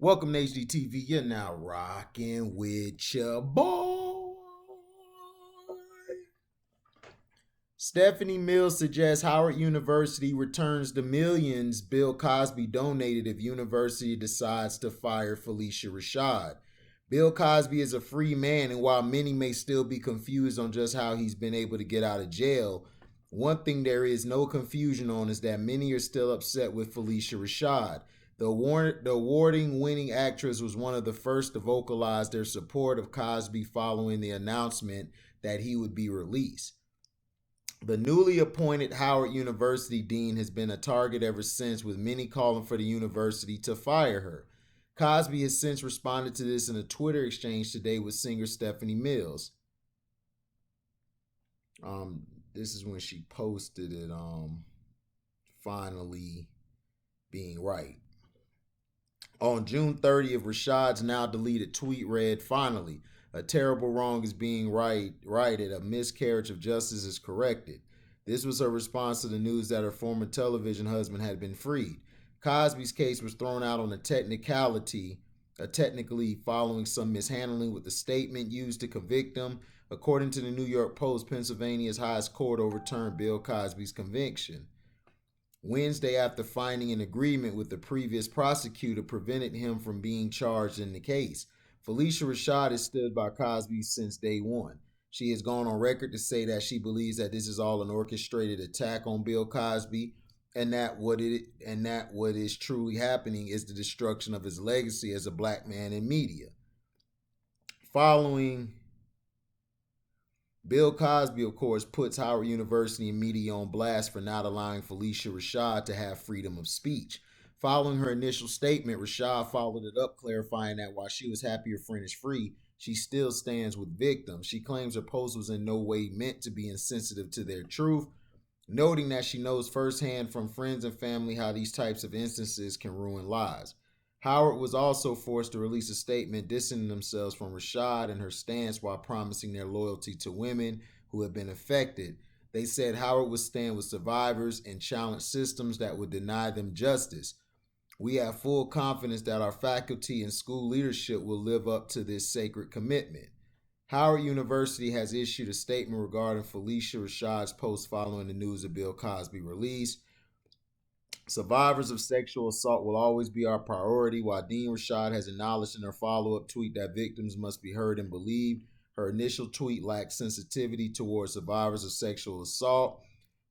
Welcome to HDTV. You're now rocking with your boy. Stephanie Mills suggests Howard University returns the millions Bill Cosby donated if university decides to fire phyliciarashad. Bill Cosby is a free man, and while many may still be confused on just how he's been able to get out of jail, one thing there is no confusion on is that many are still upset with phyliciarashad. The awarding winning actress was one of the first to vocalize their support of Cosby following the announcement that he would be released. The newly appointed Howard University dean has been a target ever since, with many calling for the university to fire her. Cosby has since responded to this in a Twitter exchange today with singer Stephanie Mills. This is when she posted it, finally being right. On June 30th, Rashad's now deleted tweet read, "Finally, a terrible wrong is being righted. A miscarriage of justice is corrected." This was her response to the news that her former television husband had been freed. Cosby's case was thrown out on a technically following some mishandling with the statement used to convict him. According to the New York Post, Pennsylvania's highest court overturned Bill Cosby's conviction Wednesday after finding an agreement with the previous prosecutor prevented him from being charged in the case. Phyliciarashad has stood by Cosby since day one. She has gone on record to say that she believes that this is all an orchestrated attack on Bill Cosby, and that what is truly happening is the destruction of his legacy as a black man in media. Following Bill Cosby, of course, puts Howard University and media on blast for not allowing phyliciarashad to have freedom of speech. Following her initial statement, Rashad followed it up, clarifying that while she was happy her friend is free, she still stands with victims. She claims her post was in no way meant to be insensitive to their truth, noting that she knows firsthand from friends and family how these types of instances can ruin lives. Howard was also forced to release a statement distancing themselves from Rashad and her stance while promising their loyalty to women who have been affected. They said Howard would stand with survivors and challenge systems that would deny them justice. "We have full confidence that our faculty and school leadership will live up to this sacred commitment." Howard University has issued a statement regarding phyliciarashad's post following the news of Bill Cosby's release. "Survivors of sexual assault will always be our priority." While Dean Rashad has acknowledged in her follow-up tweet that victims must be heard and believed, her initial tweet lacked sensitivity towards survivors of sexual assault.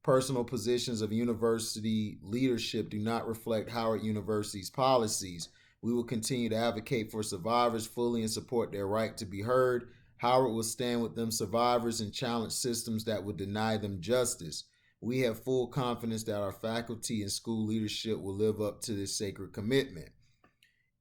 Personal positions of university leadership do not reflect Howard University's policies. "We will continue to advocate for survivors fully and support their right to be heard. Howard will stand with them survivors and challenge systems that would deny them justice. We have full confidence that our faculty and school leadership will live up to this sacred commitment."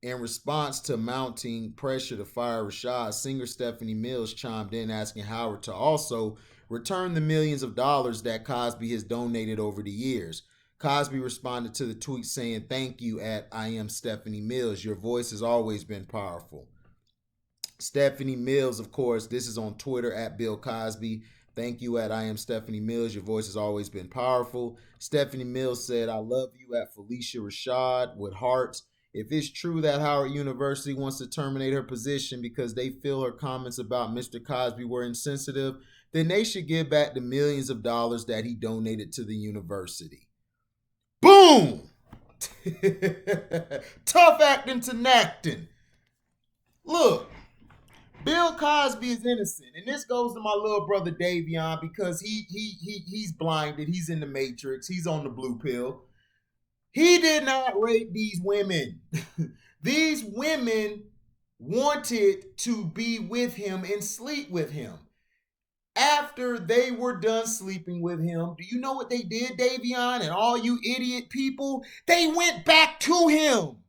In response to mounting pressure to fire Rashad, singer Stephanie Mills chimed in asking Howard to also return the millions of dollars that Cosby has donated over the years. Cosby responded to the tweet saying, "Thank you at I am Stephanie Mills. Your voice has always been powerful." Stephanie Mills, of course, this is on Twitter at Bill Cosby. "Thank you at I am Stephanie Mills. Your voice has always been powerful." Stephanie Mills said, "I love you" at phyliciarashad with hearts. "If it's true that Howard University wants to terminate her position because they feel her comments about Mr. Cosby were insensitive, then they should give back the millions of dollars that he donated to the university." Boom! Tough acting to acting. Look, Bill Cosby is innocent, and this goes to my little brother Davion because he's blinded. He's in the Matrix. He's on the blue pill. He did not rape these women. These women wanted to be with him and sleep with him. After they were done sleeping with him, do you know what they did, Davion, and all you idiot people? They went back to him.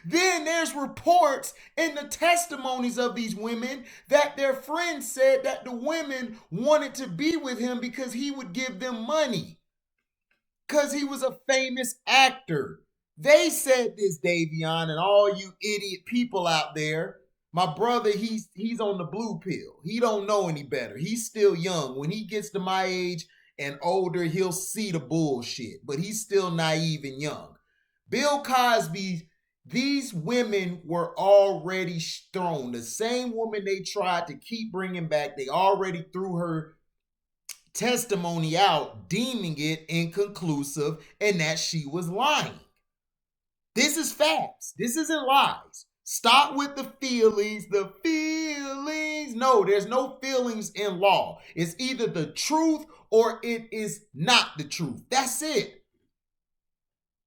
Then there's reports in the testimonies of these women that their friends said that the women wanted to be with him because he would give them money, because he was a famous actor. They said this, Davion, and all you idiot people out there. My brother, he's on the blue pill. He don't know any better. He's still young. When he gets to my age and older, he'll see the bullshit, but he's still naive and young. Bill Cosby, these women were already thrown. The same woman they tried to keep bringing back, they already threw her testimony out, deeming it inconclusive and that she was lying. This is facts. This isn't lies. Stop with the feelings. The feelings. No, there's no feelings in law. It's either the truth or it is not the truth. That's it.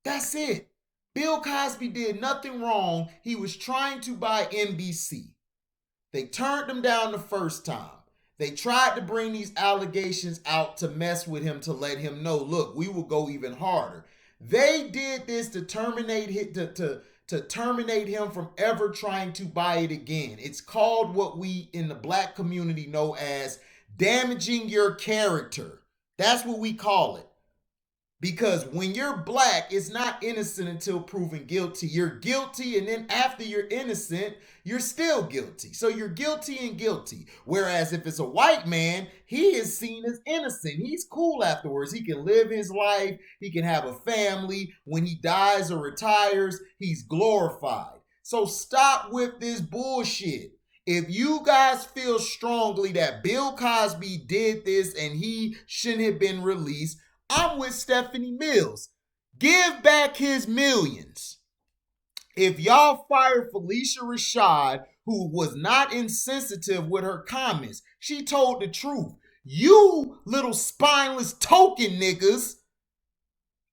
That's it. Bill Cosby did nothing wrong. He was trying to buy NBC. They turned him down the first time. They tried to bring these allegations out to mess with him, to let him know, look, we will go even harder. They did this to terminate him from ever trying to buy it again. It's called what we in the black community know as damaging your character. That's what we call it. Because when you're black, it's not innocent until proven guilty. You're guilty, and then after you're innocent, you're still guilty. So you're guilty and guilty. Whereas if it's a white man, he is seen as innocent. He's cool afterwards. He can live his life. He can have a family. When he dies or retires, he's glorified. So stop with this bullshit. If you guys feel strongly that Bill Cosby did this and he shouldn't have been released, I'm with Stephanie Mills. Give back his millions. If y'all fire phyliciarashad, who was not insensitive with her comments, she told the truth. You little spineless token niggas,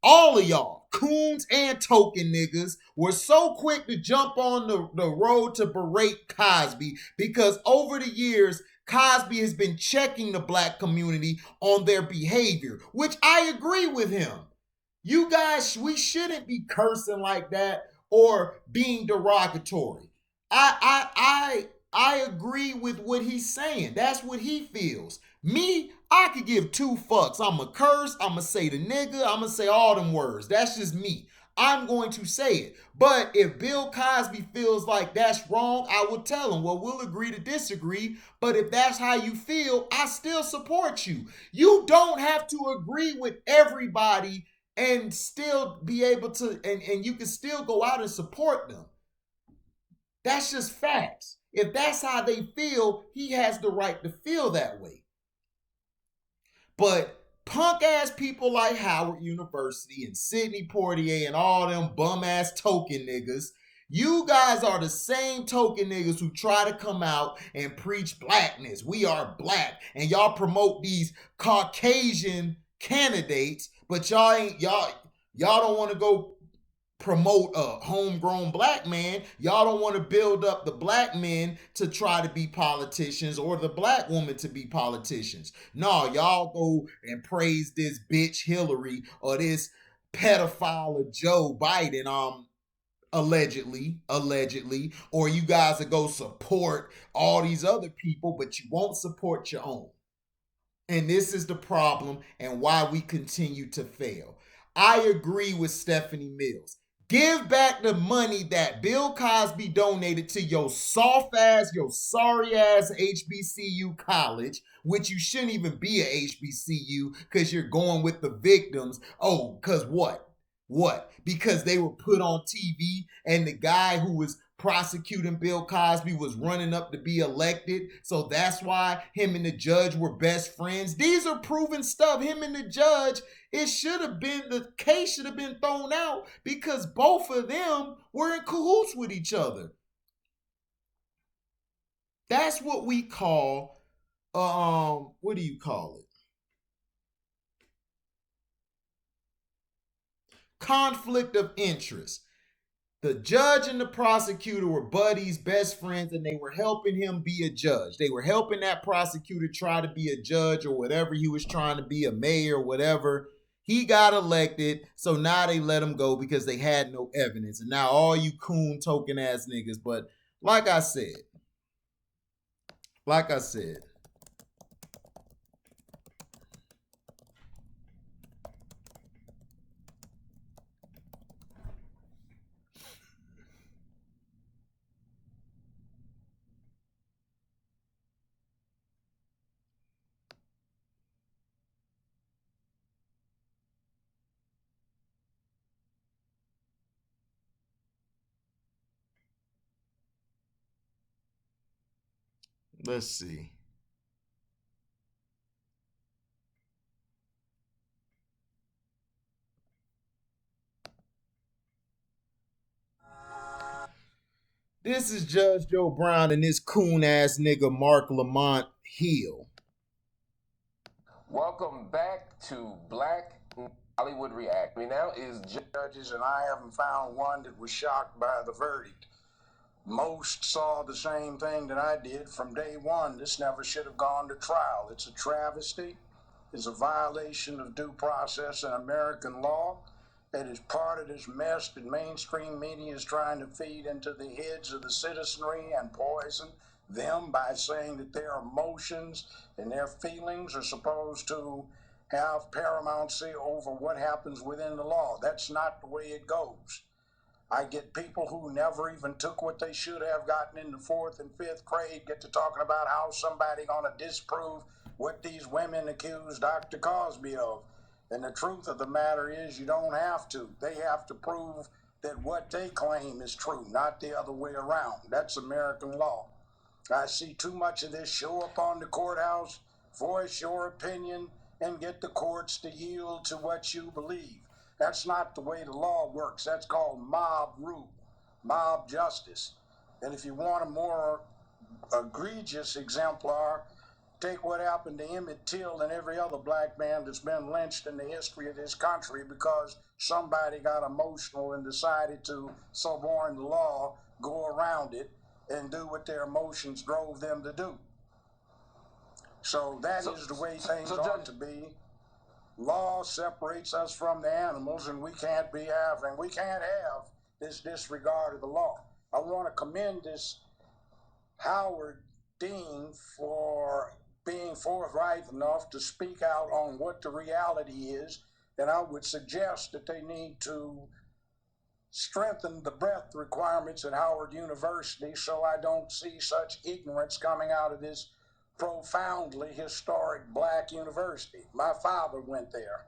all of y'all, coons and token niggas, were so quick to jump on the road to berate Cosby because over the years, Cosby has been checking the black community on their behavior, which I agree with him. You guys, we shouldn't be cursing like that or being derogatory. I agree with what he's saying. That's what he feels. Me, I could give two fucks. I'ma curse, I'ma say the nigga, I'ma say all them words. That's just me. I'm going to say it. But if Bill Cosby feels like that's wrong, I will tell him, well, we'll agree to disagree. But if that's how you feel, I still support you. You don't have to agree with everybody and still be able to, and you can still go out and support them. That's just facts. If that's how they feel, he has the right to feel that way. But punk ass people like Howard University and Sidney Poitier and all them bum ass token niggas, you guys are the same token niggas who try to come out and preach blackness. We are black. And y'all promote these Caucasian candidates, but y'all don't want to go promote a homegrown black man. Y'all don't want to build up the black men to try to be politicians or the black woman to be politicians. No, y'all go and praise this bitch Hillary or this pedophile Joe Biden, allegedly, or you guys will go support all these other people, but you won't support your own. And this is the problem and why we continue to fail. I agree with Stephanie Mills. Give back the money that Bill Cosby donated to your soft ass, your sorry ass HBCU college, which you shouldn't even be a HBCU because you're going with the victims. Oh, because what? What? Because they were put on TV and the guy who was prosecuting Bill Cosby was running up to be elected. So that's why him and the judge were best friends. These are proven stuff. Him and the judge, it should have been, the case should have been thrown out because both of them were in cahoots with each other. That's what we call, what do you call it? Conflict of interest. The judge and the prosecutor were buddies, best friends, and they were helping him be a judge. They were helping that prosecutor try to be a judge or whatever he was trying to be, a mayor or whatever. He got elected, so now they let him go because they had no evidence. And now all you coon token ass niggas, but like I said, like I said, Let's see. This is Judge Joe Brown and this coon ass nigga Mark Lamont Hill. Welcome back to Black Hollywood React. Me now is judges, and I haven't found one that was shocked by the verdict. Most saw the same thing that I did from day one. This never should have gone to trial. It's a travesty. It's a violation of due process and American law. It is part of this mess that mainstream media is trying to feed into the heads of the citizenry and poison them by saying that their emotions and their feelings are supposed to have paramountcy over what happens within the law. That's not the way it goes. I get people who never even took what they should have gotten in the fourth and fifth grade get to talking about how somebody gonna disprove what these women accuse Dr. Cosby of. And the truth of the matter is you don't have to. They have to prove that what they claim is true, not the other way around. That's American law. I see too much of this. Show up on the courthouse, voice your opinion, and get the courts to yield to what you believe. That's not the way the law works. That's called mob rule, mob justice. And if you want a more egregious exemplar, take what happened to Emmett Till and every other black man that's been lynched in the history of this country because somebody got emotional and decided to suborn the law, go around it, and do what their emotions drove them to do. So that is the way things ought to be. Law separates us from the animals, and we can't have this disregard of the law. I want to commend this Howard Dean for being forthright enough to speak out on what the reality is, and I would suggest that they need to strengthen the breadth requirements at Howard University so I don't see such ignorance coming out of this profoundly historic black university. My father went there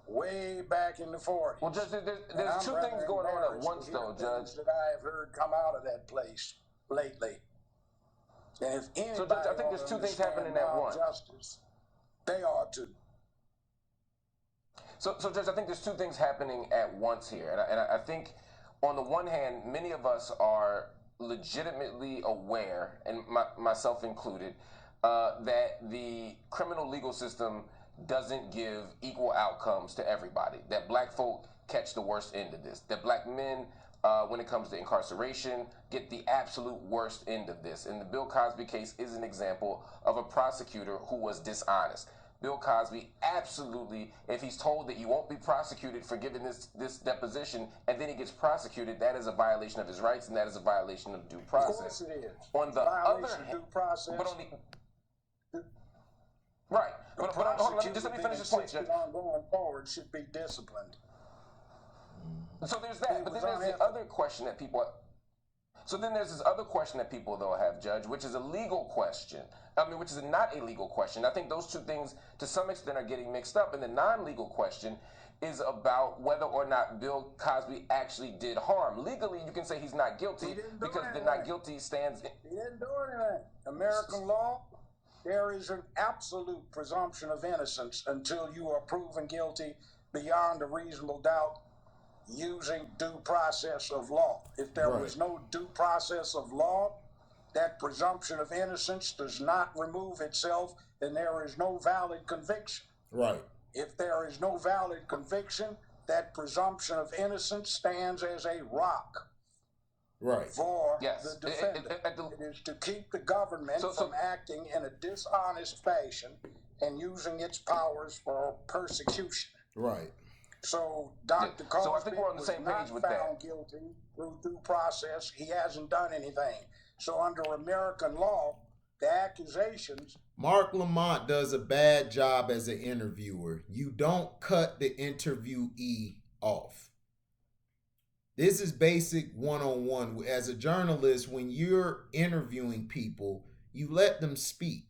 way back in the 40s. Well, Judge, there's two things going on at once, though, Judge. That I have heard come out of that place lately. And if anybody so, Judge, I think there's two things happening at once. Justice, they ought to. So, Judge, I think there's two things happening at once here. And I think, on the one hand, many of us are legitimately aware, and myself included, that the criminal legal system doesn't give equal outcomes to everybody, that black folk catch the worst end of this, that black men, when it comes to incarceration, get the absolute worst end of this. And the Bill Cosby case is an example of a prosecutor who was dishonest. Bill Cosby, absolutely, if he's told that you won't be prosecuted for giving this deposition, and then he gets prosecuted, that is a violation of his rights, and that is a violation of due process. Of course it is. On the other hand, due process. But on the right, but hold on, let me finish this point, Judge. Going forward should be disciplined. So there's that, but then there's the other question that people. So then there's this other question that people, though, have, Judge, which is a legal question. Which is not a legal question. I think those two things, to some extent, are getting mixed up. And the non-legal question is about whether or not Bill Cosby actually did harm. Legally, you can say he's not guilty because the not guilty stands. He didn't do anything. American law, there is an absolute presumption of innocence until you are proven guilty beyond a reasonable doubt using due process of law. If there was no due process of law, that presumption of innocence does not remove itself, and there is no valid conviction. Right. If there is no valid conviction, that presumption of innocence stands as a rock. Right. For the defendant. It is to keep the government from acting in a dishonest fashion and using its powers for persecution. Right. So Dr. Cosby so I think we're on the same page with that. Found guilty through due process. He hasn't done anything. So under American law, the accusations. Mark Lamont does a bad job as an interviewer. You don't cut the interviewee off. This is basic one-on-one. As a journalist, when you're interviewing people, you let them speak.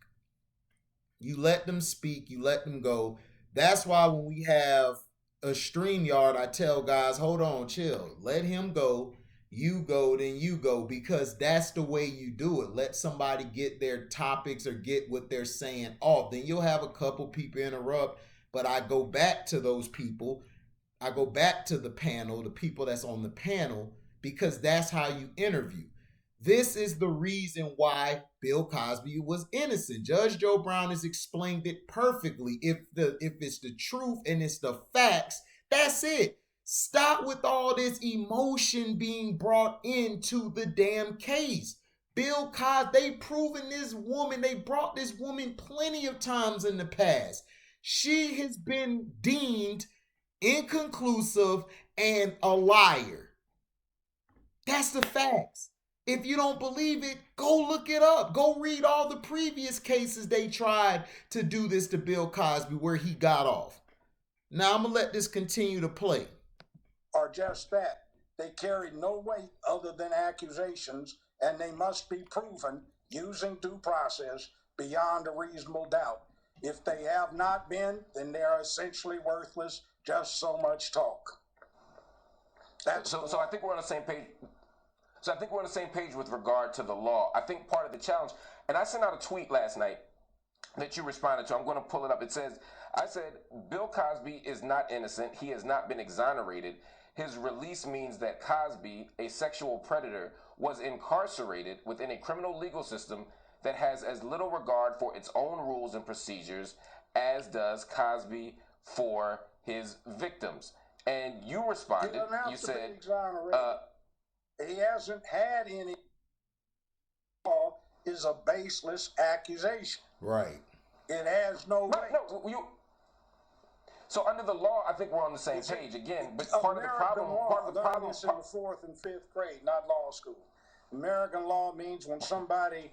You let them speak. You let them go. That's why when we have a StreamYard, I tell guys, hold on, chill. Let him go. you go, then you go, because that's the way you do it. Let somebody get their topics or get what they're saying off. Then you'll have a couple people interrupt, but I go back to those people. I go back to the panel, the people that's on the panel, because that's how you interview. This is the reason why Bill Cosby was innocent. Judge Joe Brown has explained it perfectly. If it's the truth and it's the facts, that's it. Stop with all this emotion being brought into the damn case. Bill Cosby, they proven this woman, they brought this woman plenty of times in the past. She has been deemed inconclusive and a liar. That's the facts. If you don't believe it, go look it up. Go read all the previous cases they tried to do this to Bill Cosby where he got off. Now I'm going to let this continue to play. Are just that. They carry no weight other than accusations, and they must be proven using due process beyond a reasonable doubt. If they have not been, then they are essentially worthless, just so much talk. So I think we're on the same page. So I think we're on the same page with regard to the law. I think part of the challenge, and I sent out a tweet last night that you responded to. I'm going to pull it up. It says, I said, Bill Cosby is not innocent. He has not been exonerated. His release means that Cosby, a sexual predator, was incarcerated within a criminal legal system that has as little regard for its own rules and procedures as does Cosby for his victims. And you responded, you said, he hasn't had any. Law is a baseless accusation. Right. It has no weight. No, so under the law, I think we're on the same page again. But part of the problem is in the 4th and 5th grade, not law school. American law means when somebody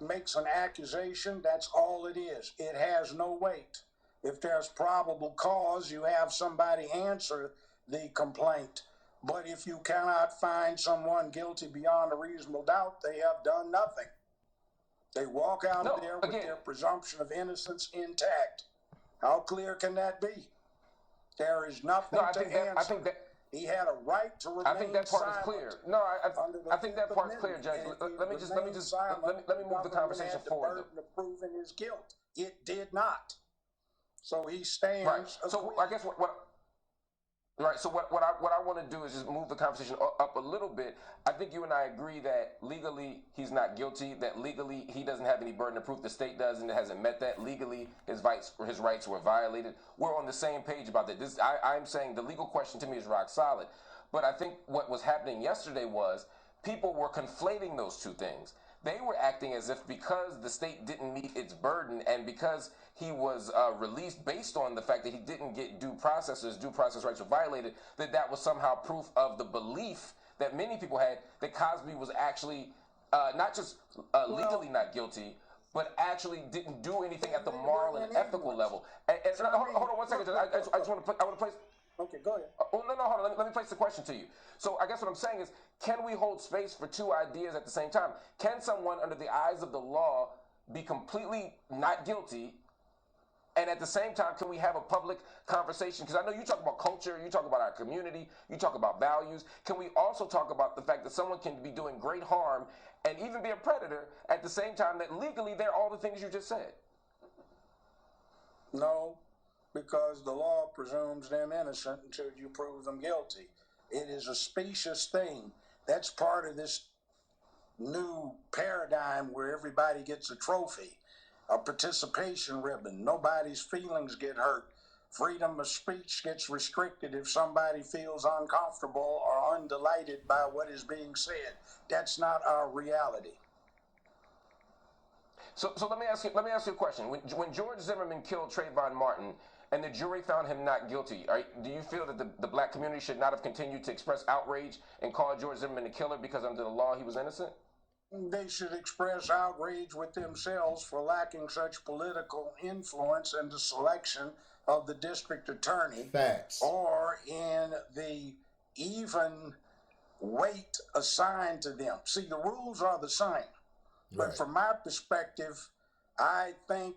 makes an accusation, that's all it is. It has no weight. If there's probable cause, you have somebody answer the complaint. But if you cannot find someone guilty beyond a reasonable doubt, they have done nothing. They walk out of there with their presumption of innocence intact. How clear can that be? There is nothing to answer. I think that he had a right to remain silent. I think that part is clear. No, I think that part's clear, Judge. Let me move the conversation forward. The burden of proving his guilt. It did not. So he stands. Right. So I guess what I want to do is just move the conversation up a little bit. I think you and I agree that legally he's not guilty, that legally he doesn't have any burden of proof. The state does, and it hasn't met that. Legally, his rights were violated. We're on the same page about that. I'm saying the legal question to me is rock solid. But I think what was happening yesterday was people were conflating those two things. They were acting as if because the state didn't meet its burden and because he was released based on the fact that he didn't get due process, his due process rights were violated, that was somehow proof of the belief that many people had that Cosby was actually not just legally not guilty, but actually didn't do anything at the moral and ethical level. And hold on one second. I just want to place. Okay, go ahead. Oh, no, hold on. Let me place the question to you. So I guess what I'm saying is, can we hold space for two ideas at the same time? Can someone, under the eyes of the law, be completely not guilty, and at the same time, can we have a public conversation? Because I know you talk about culture, you talk about our community, you talk about values. Can we also talk about the fact that someone can be doing great harm and even be a predator at the same time that legally they're all the things you just said? No. Because the law presumes them innocent until you prove them guilty. It is a specious thing. That's part of this new paradigm where everybody gets a trophy, a participation ribbon. Nobody's feelings get hurt. Freedom of speech gets restricted if somebody feels uncomfortable or undelighted by what is being said. That's not our reality. So let me ask you a question. When George Zimmerman killed Trayvon Martin, and the jury found him not guilty, do you feel that the black community should not have continued to express outrage and call George Zimmerman a killer because under the law he was innocent? They should express outrage with themselves for lacking such political influence in the selection of the district attorney. Facts. Or in the even weight assigned to them. See, the rules are the same. But from my perspective, I think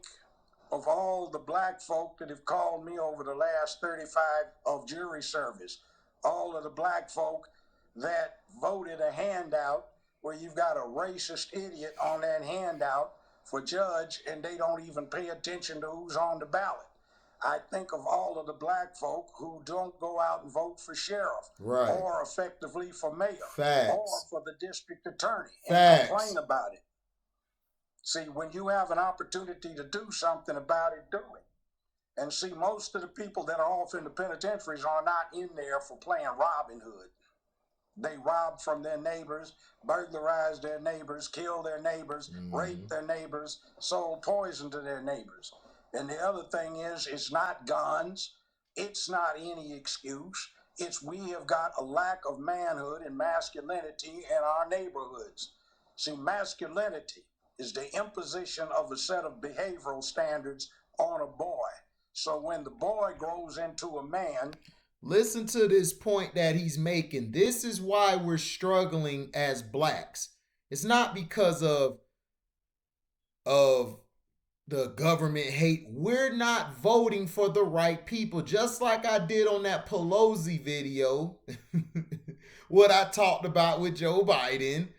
of all the black folk that have called me over the last 35 of jury service, all of the black folk that voted a handout where you've got a racist idiot on that handout for judge, and they don't even pay attention to who's on the ballot. I think of all of the black folk who don't go out and vote for sheriff, Right. or effectively for mayor, Facts. or for the district attorney, and Facts. complain about it. See, when you have an opportunity to do something about it, do it. And see, most of the people that are off in the penitentiaries are not in there for playing Robin Hood. They robbed from their neighbors, burglarized their neighbors, killed their neighbors, raped their neighbors, sold poison to their neighbors. And the other thing is, it's not guns. It's not any excuse. It's we have got a lack of manhood and masculinity in our neighborhoods. See, masculinity is the imposition of a set of behavioral standards on a boy. So when the boy grows into a man, listen to this point that he's making. This is why we're struggling as blacks. It's not because of the government hate. We're not voting for the right people. Just like I did on that Pelosi video, what I talked about with Joe Biden.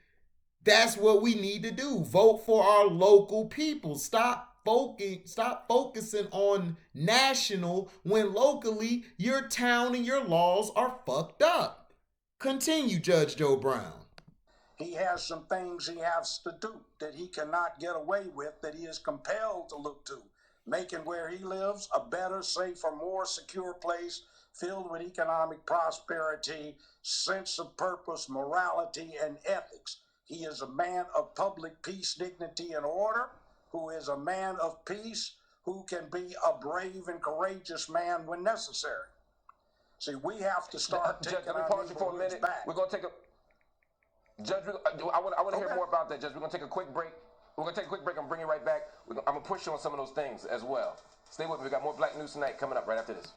That's what we need to do. Vote for our local people. Stop focusing on national when locally your town and your laws are fucked up. Continue, Judge Joe Brown. He has some things he has to do that he cannot get away with, that he is compelled to look to, making where he lives a better, safer, more secure place filled with economic prosperity, sense of purpose, morality, and ethics. He is a man of public peace, dignity, and order, who is a man of peace, who can be a brave and courageous man when necessary. See, we have to start taking Judge, let me pause you for a minute. Back. We're going to take a... Judge, I want to hear more about that, Judge. We're going to take a quick break. We're going to take a quick break and bring you right back. I'm going to push you on some of those things as well. Stay with me. We got more Black News Tonight coming up right after this.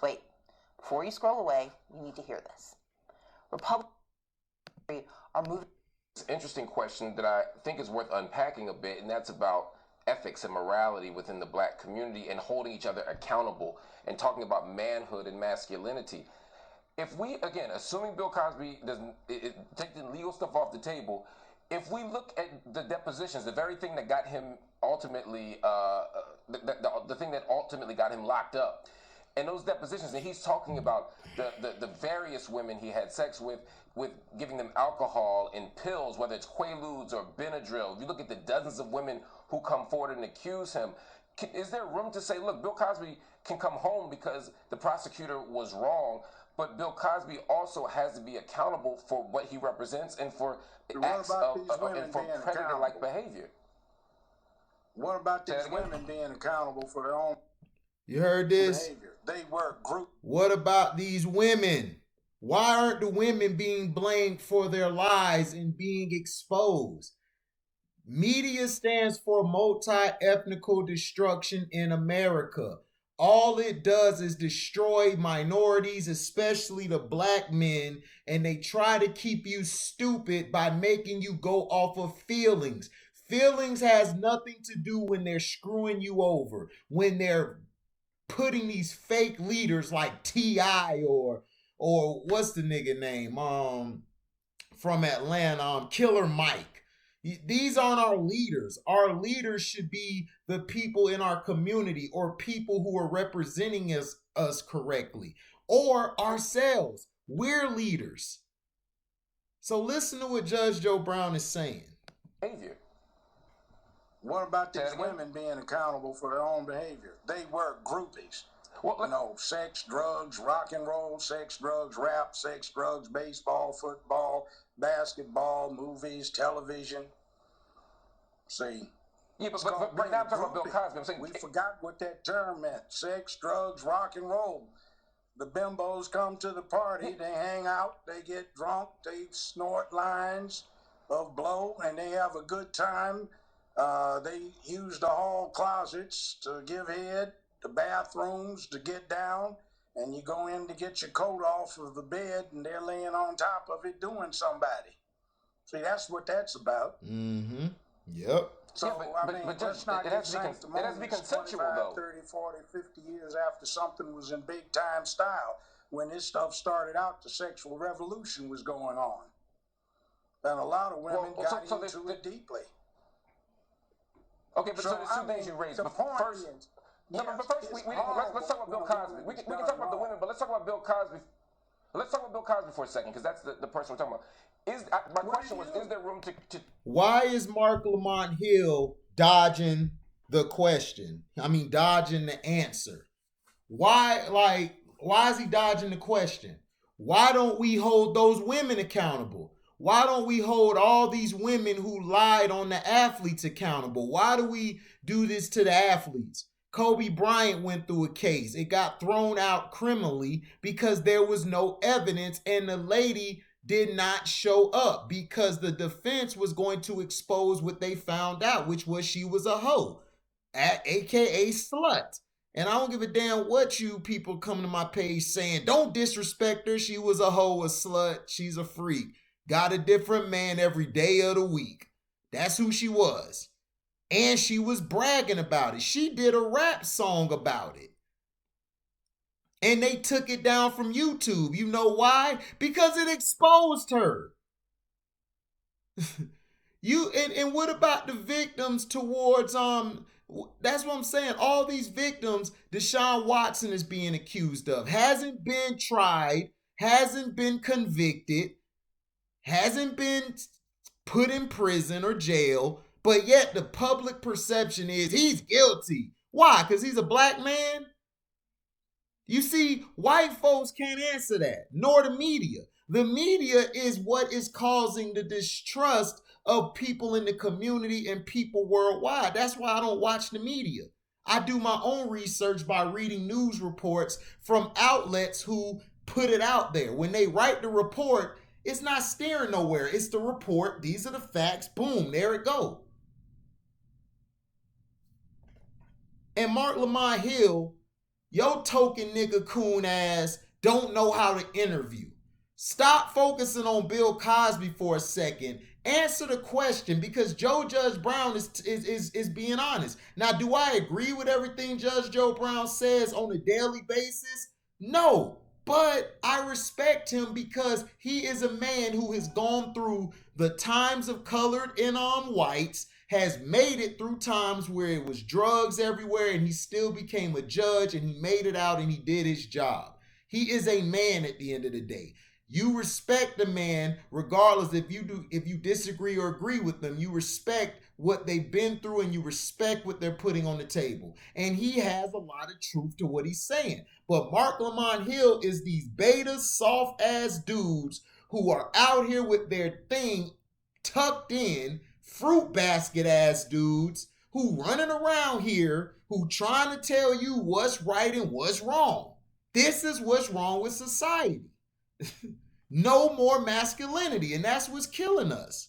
Wait, before you scroll away, you need to hear this. Republicans are moving. It's an interesting question that I think is worth unpacking a bit, and that's about ethics and morality within the black community and holding each other accountable and talking about manhood and masculinity. If we, again, assuming Bill Cosby doesn't take the legal stuff off the table, if we look at the depositions, the very thing that got him ultimately, the thing that ultimately got him locked up, and those depositions, and he's talking about the various women he had sex with giving them alcohol in pills, whether it's Quaaludes or Benadryl. If you look at the dozens of women who come forward and accuse him, is there room to say, look, Bill Cosby can come home because the prosecutor was wrong, but Bill Cosby also has to be accountable for what he represents and for acts of and for predator-like behavior? What about these women being accountable for their own You heard this? behavior? They were group. What about these women? Why aren't the women being blamed for their lies and being exposed? Media stands for multi-ethnical destruction in America. All it does is destroy minorities, especially the black men, and they try to keep you stupid by making you go off of feelings. Feelings has nothing to do when they're screwing you over, when they're putting these fake leaders like T.I. or what's the nigga name from Atlanta, Killer Mike. These aren't our leaders. Our leaders should be the people in our community or people who are representing us correctly, or ourselves. We're leaders. So listen to what Judge Joe Brown is saying. Behavior. What about these women being accountable for their own behavior? They were groupies. Well, sex, drugs, rock and roll, sex, drugs, rap, sex, drugs, baseball, football, basketball, movies, television. See? Yeah, but right now I'm talking about Bill Cosby. I'm saying we forgot what that term meant. Sex, drugs, rock and roll. The bimbos come to the party, they hang out, they get drunk, they snort lines of blow, and they have a good time. They use the hall closets to give head, the bathrooms to get down, and you go in to get your coat off of the bed, and they're laying on top of it doing somebody. See, that's what that's about. Mm-hmm. Yep. So, Yeah, I mean, but let's Judge, not it get has to be it has to be sanctimonious consensual 25, though. 30, 40, 50 years after something was in big time style. When this stuff started out, the sexual revolution was going on. And a lot of women Well, got into it deeply. okay, but so So, there's I two things mean, you raised. the But point first, is, no, yes, but first it's let's talk about Bill horrible Cosby. when a We woman's can done talk about the wrong. women, but let's talk about Bill Cosby. Let's talk about Bill Cosby for a second, because that's the person we're talking about. My What did question he was: do? is there room to? Why is Mark Lamont Hill dodging the question? I mean, dodging the answer. Why is he dodging the question? Why don't we hold those women accountable? Why don't we hold all these women who lied on the athletes accountable? Why do we do this to the athletes? Kobe Bryant went through a case. It got thrown out criminally because there was no evidence and the lady did not show up because the defense was going to expose what they found out, which was she was a hoe, aka slut. And I don't give a damn what you people come to my page saying. Don't disrespect her. She was a hoe, a slut. She's a freak. Got a different man every day of the week. That's who she was. And she was bragging about it. She did a rap song about it. And they took it down from YouTube. You know why? Because it exposed her. And what about the victims towards that's what I'm saying. All these victims Deshaun Watson is being accused of hasn't been tried, hasn't been convicted, hasn't been put in prison or jail, but yet the public perception is he's guilty. Why? Because he's a black man? You see, white folks can't answer that, nor the media. The media is what is causing the distrust of people in the community and people worldwide. That's why I don't watch the media. I do my own research by reading news reports from outlets who put it out there. When they write the report, it's not steering nowhere. It's the report. These are the facts. Boom, there it go. And Mark Lamont Hill, your token nigga coon ass don't know how to interview. Stop focusing on Bill Cosby for a second. Answer the question, because Joe Judge Brown is being honest. Now, do I agree with everything Judge Joe Brown says on a daily basis? No. But I respect him because he is a man who has gone through the times of colored and whites, has made it through times where it was drugs everywhere, and he still became a judge, and he made it out, and he did his job. He is a man at the end of the day. You respect the man regardless if you disagree or agree with them. You respect what they've been through and you respect what they're putting on the table. And he has a lot of truth to what he's saying. But Mark Lamont Hill is these beta soft ass dudes who are out here with their thing tucked in, fruit basket ass dudes who running around here who trying to tell you what's right and what's wrong. This is what's wrong with society. No more masculinity, and that's what's killing us.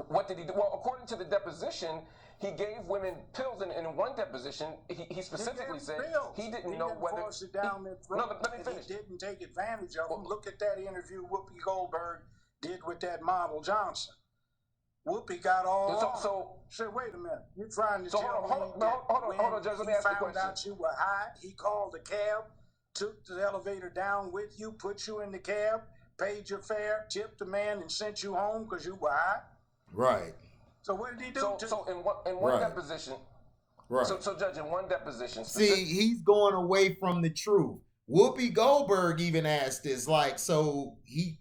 What did he do? Well, according to the deposition, he gave women pills, and in one deposition, he specifically said he didn't know whether. Force it down their throat, no, let me finish. He didn't take advantage of them. Look at that interview Whoopi Goldberg did with that model Johnson. Whoopi got all. So wait a minute. You're trying to tell me hold on, Judge. Let me ask the question. He found out you were high. He called a cab, took the elevator down with you, put you in the cab, paid your fare, tipped the man, and sent you home because you were high. Right. So what did he do? So in one deposition. Right. So Judge, in one deposition. See, he's going away from the truth. Whoopi Goldberg even asked this, like, so he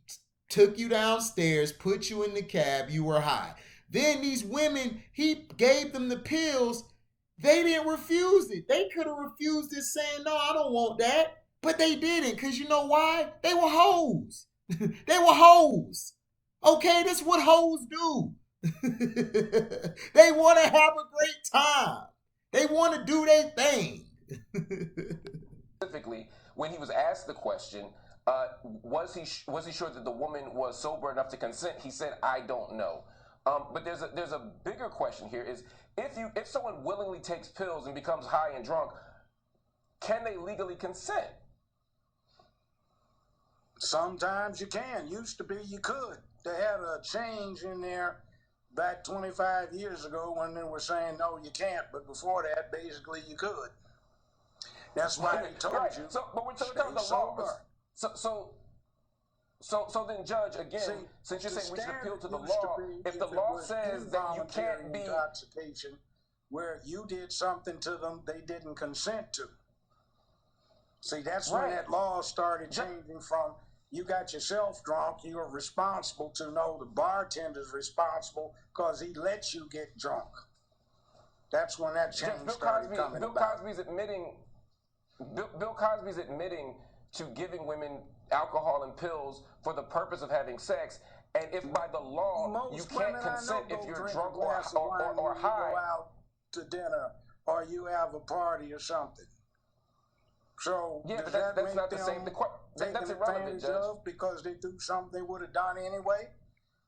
took you downstairs, put you in the cab, you were high. Then these women, he gave them the pills. They didn't refuse it. They could have refused it saying, no, I don't want that. But they didn't, because you know why? They were hoes. They were hoes. Okay, that's what hoes do. They want to have a great time. They want to do their thing. Specifically, when he was asked the question, was he sure that the woman was sober enough to consent? He said, I don't know. But there's a bigger question here: is if someone willingly takes pills and becomes high and drunk, can they legally consent? Sometimes you can. Used to be you could. They had a change in there back 25 years ago when they were saying, no, you can't. But before that, basically, you could. That's why he told right. you. So, but we're talking about the sober. law. So then, Judge, again, since you're saying we should appeal to the law, if the law says that you can't be intoxication, where you did something to them they didn't consent to. See, that's when that law started changing from you got yourself drunk, you're responsible to no, the bartender's responsible because he lets you get drunk. That's when that change started coming about. Bill Cosby's admitting to giving women alcohol and pills for the purpose of having sex, and if by the law you can't consent if you're drunk or high. You go out to dinner or you have a party or something. So yeah, does but that's make not them the same. That's irrelevant, Judge. Because they do something they would have done anyway.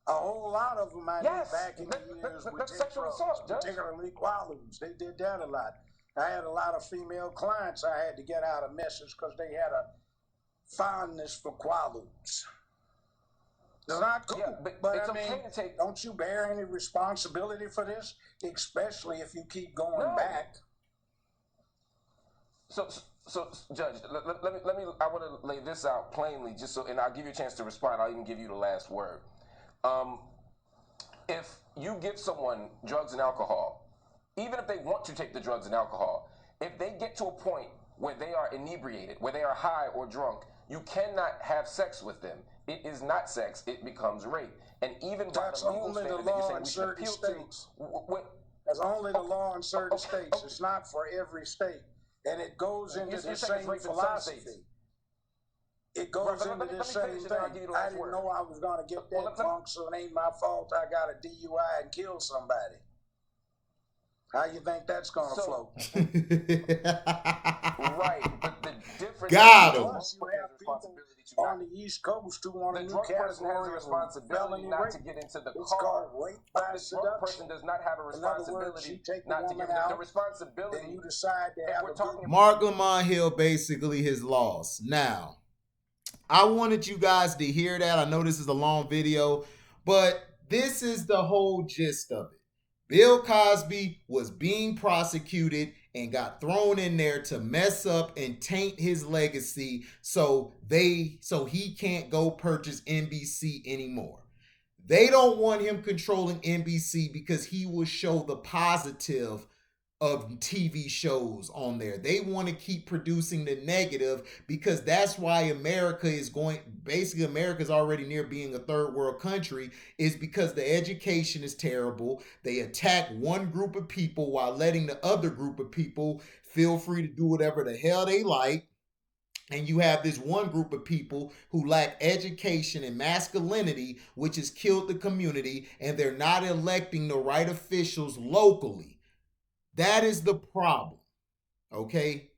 A whole lot of them I knew back in the years would take sexual drugs, assault, Judge. particularly Quaaludes. They did that a lot. I had a lot of female clients I had to get out of messes because they had a fondness for Quaaludes. It's not cool, yeah, but it's okay to take. Don't you bear any responsibility for this, especially if you keep going back? So, Judge, let me. I want to lay this out plainly, just so, and I'll give you a chance to respond. I'll even give you the last word. If you give someone drugs and alcohol, even if they want to take the drugs and alcohol, if they get to a point where they are inebriated, where they are high or drunk, you cannot have sex with them. It is not sex; it becomes rape. And even by the legal standard that you're saying we should appeal to, that's only the law in certain states. It's not for every state. And it goes into the same philosophy. It goes into the same thing. I didn't know I was going to get that drunk, so it ain't my fault I got a DUI and killed somebody. How you think that's going to flow? Right, but the difference Got him. Plus, you have people on the East Coast who want a new category of felony not rape. to get into the It's car. called rape by The drunk person seduction. does not have a responsibility not to get the responsibility. Then you decide to have a good Mark Lamont Hill, basically his loss. Now, I wanted you guys to hear that. I know this is a long video, but this is the whole gist of it. Bill Cosby was being prosecuted and got thrown in there to mess up and taint his legacy so he can't go purchase NBC anymore. They don't want him controlling NBC because he will show the positive of TV shows on there. They want to keep producing the negative because that's why America's already near being a third world country, is because the education is terrible. They attack one group of people while letting the other group of people feel free to do whatever the hell they like. And you have this one group of people who lack education and masculinity, which has killed the community, and they're not electing the right officials locally. That is the problem. Okay?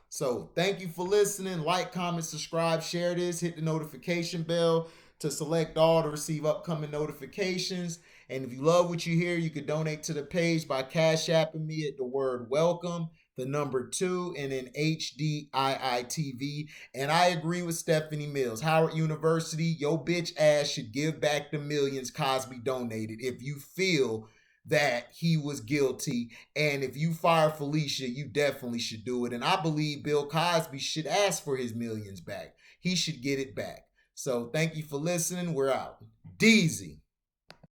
So thank you for listening. Like, comment, subscribe, share this. Hit the notification bell to select all to receive upcoming notifications. And if you love what you hear, you can donate to the page by Cash Apping me at the word welcome, the number 2, and then HDIITV. And I agree with Stephanie Mills. Howard University, your bitch ass should give back the millions Cosby donated if you feel that he was guilty. And if you fire Felicia, you definitely should do it. And I believe Bill Cosby should ask for his millions back. He should get it back. So thank you for listening. We're out. Deezy.